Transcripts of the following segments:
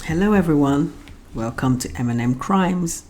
Hello everyone, welcome to M&M Crimes.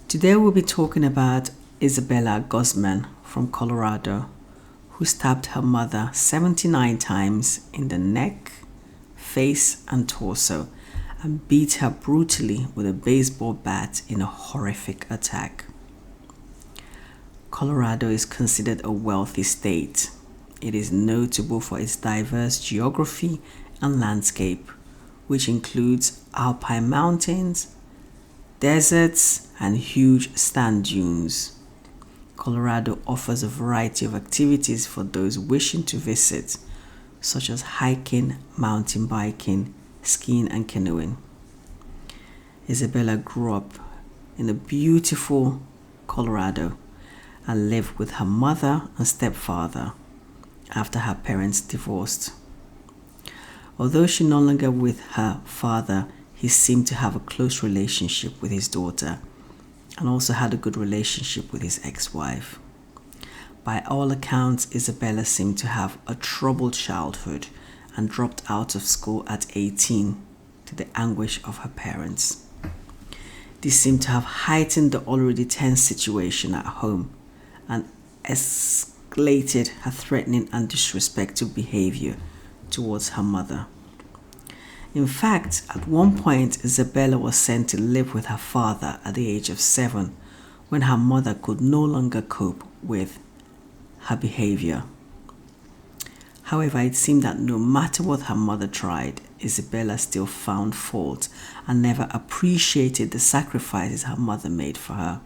Today we'll be talking about Isabella Guzman from Colorado, who stabbed her mother 79 times in the neck, face and torso and beat her brutally with a baseball bat in a horrific attack. Colorado is considered a wealthy state. It is notable for its diverse geography and landscape, which includes alpine mountains, deserts, and huge sand dunes. Colorado offers a variety of activities for those wishing to visit, such as hiking, mountain biking, skiing, and canoeing. Isabella grew up in a beautiful Colorado and lived with her mother and stepfather after her parents divorced. Although she no longer with her father, he seemed to have a close relationship with his daughter and also had a good relationship with his ex-wife. By all accounts, Isabella seemed to have a troubled childhood and dropped out of school at 18 to the anguish of her parents. This seemed to have heightened the already tense situation at home and escalated her threatening and disrespectful behavior towards her mother. In fact, at one point, Isabella was sent to live with her father at the age of 7 when her mother could no longer cope with her behavior. However, it seemed that no matter what her mother tried, Isabella still found fault and never appreciated the sacrifices her mother made for her.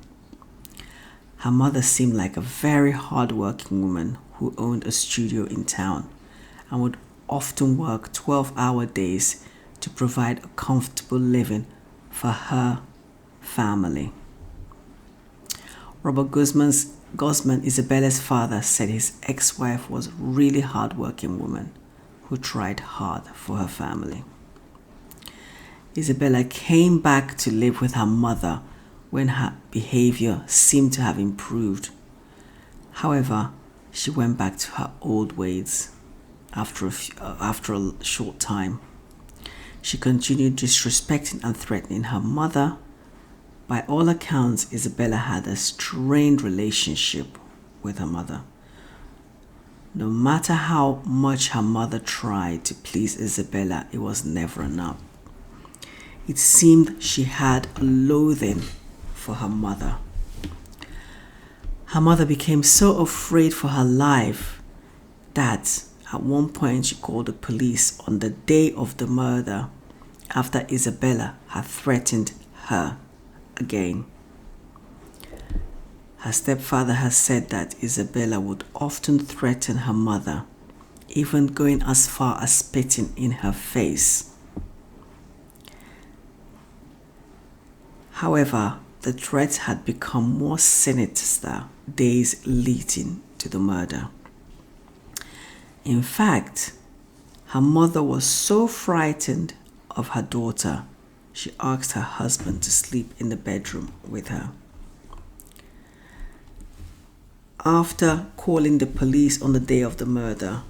Her mother seemed like a very hard-working woman who owned a studio in town and would often work 12-hour days to provide a comfortable living for her family. Robert Guzman, Isabella's father, said his ex-wife was a really hard-working woman who tried hard for her family. Isabella came back to live with her mother when her behavior seemed to have improved. However, she went back to her old ways after a short time. She continued disrespecting and threatening her mother. By all accounts, Isabella had a strained relationship with her mother. No matter how much her mother tried to please Isabella, it was never enough. It seemed she had a loathing for her mother. Her mother became so afraid for her life that at one point she called the police on the day of the murder after Isabella had threatened her again. Her stepfather has said that Isabella would often threaten her mother, even going as far as spitting in her face. However, the threats had become more sinister days leading to the murder. In fact, her mother was so frightened of her daughter, she asked her husband to sleep in the bedroom with her. After calling the police on the day of the murder,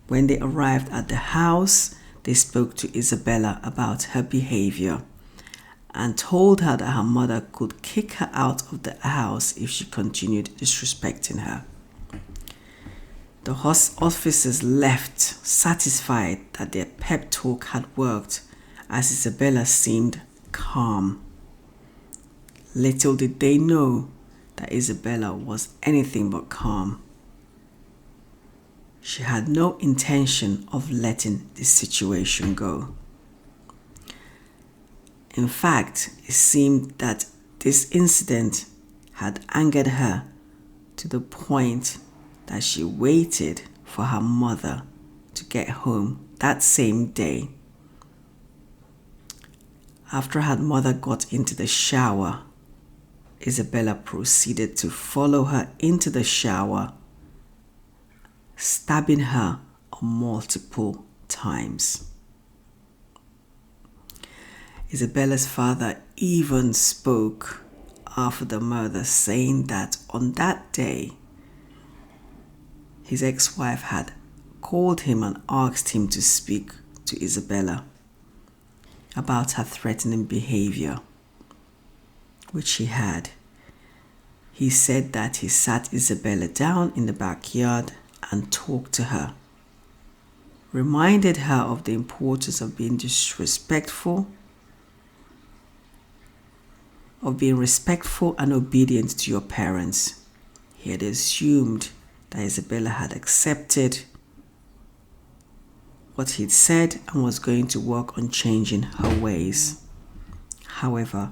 when they arrived at the house, they spoke to Isabella about her behavior and told her that her mother could kick her out of the house if she continued disrespecting her. The officers left satisfied that their pep talk had worked, as Isabella seemed calm. Little did they know that Isabella was anything but calm. She had no intention of letting this situation go. In fact, it seemed that this incident had angered her to the point that she waited for her mother to get home that same day. After her mother got into the shower, Isabella proceeded to follow her into the shower, stabbing her multiple times. Isabella's father even spoke after the murder, saying that on that day, his ex-wife had called him and asked him to speak to Isabella. about her threatening behavior, which she had. He said that he sat Isabella down in the backyard and talked to her, reminded her of the importance of being respectful and obedient to your parents. He had assumed that Isabella had accepted what he'd said and was going to work on changing her ways. However,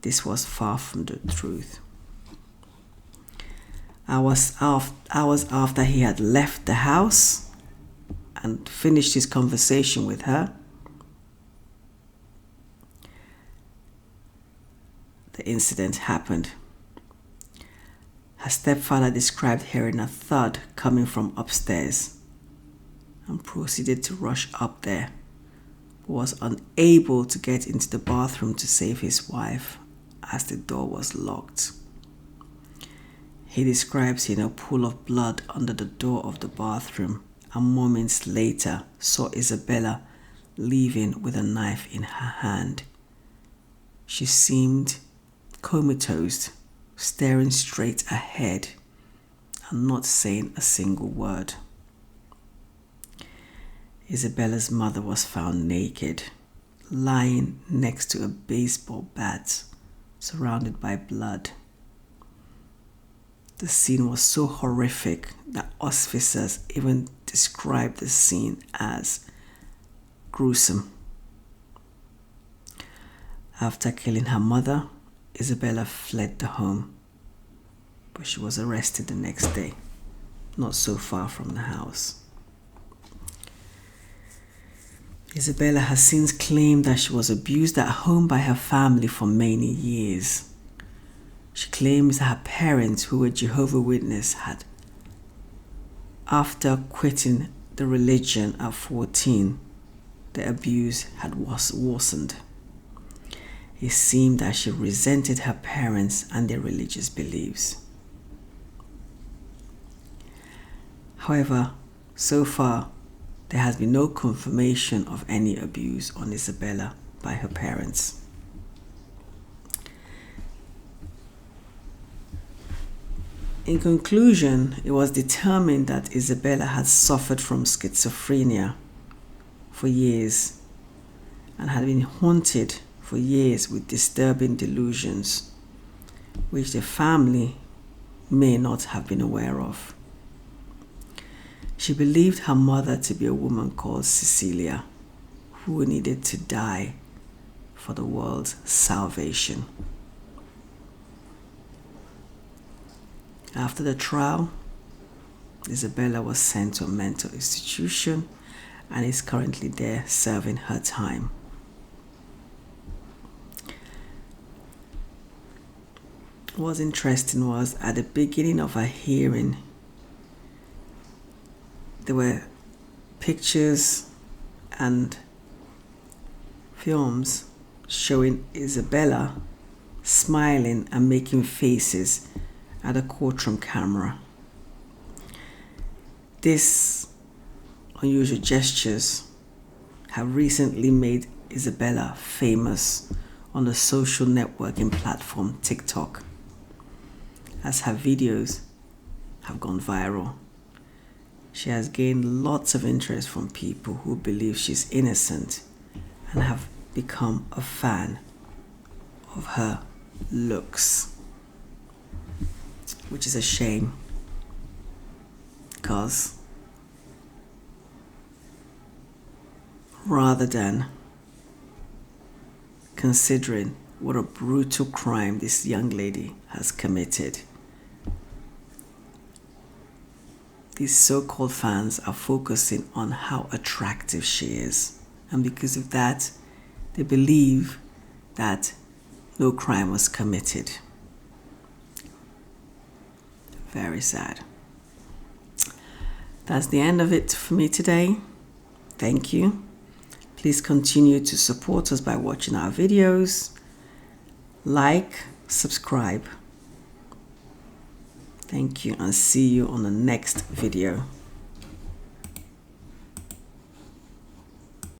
this was far from the truth. Hours after he had left the house and finished his conversation with her, the incident happened. Her stepfather described hearing a thud coming from upstairs and proceeded to rush up there, but was unable to get into the bathroom to save his wife as the door was locked. He describes seeing a pool of blood under the door of the bathroom and moments later saw Isabella leaving with a knife in her hand. She seemed comatose, staring straight ahead and not saying a single word. Isabella's mother was found naked, lying next to a baseball bat, surrounded by blood. The scene was so horrific that officers even described the scene as gruesome. After killing her mother, Isabella fled the home, but she was arrested the next day, not so far from the house. Isabella has since claimed that she was abused at home by her family for many years. She claims that her parents, who were Jehovah's Witnesses, had, after quitting the religion at 14, the abuse had worsened. It seemed that she resented her parents and their religious beliefs. However, so far, there has been no confirmation of any abuse on Isabella by her parents. In conclusion, it was determined that Isabella had suffered from schizophrenia for years and had been haunted for years with disturbing delusions, which the family may not have been aware of. She believed her mother to be a woman called Cecilia, who needed to die for the world's salvation. After the trial, Isabella was sent to a mental institution and is currently there serving her time. What was interesting was at the beginning of her hearing, there were pictures and films showing Isabella smiling and making faces at a courtroom camera. These unusual gestures have recently made Isabella famous on the social networking platform TikTok, as her videos have gone viral. She has gained lots of interest from people who believe she's innocent and have become a fan of her looks, which is a shame because rather than considering what a brutal crime this young lady has committed, these so-called fans are focusing on how attractive she is, and because of that, they believe that no crime was committed. Very sad. That's the end of it for me today. Thank you. Please continue to support us by watching our videos. Like, subscribe. Thank you and see you on the next video.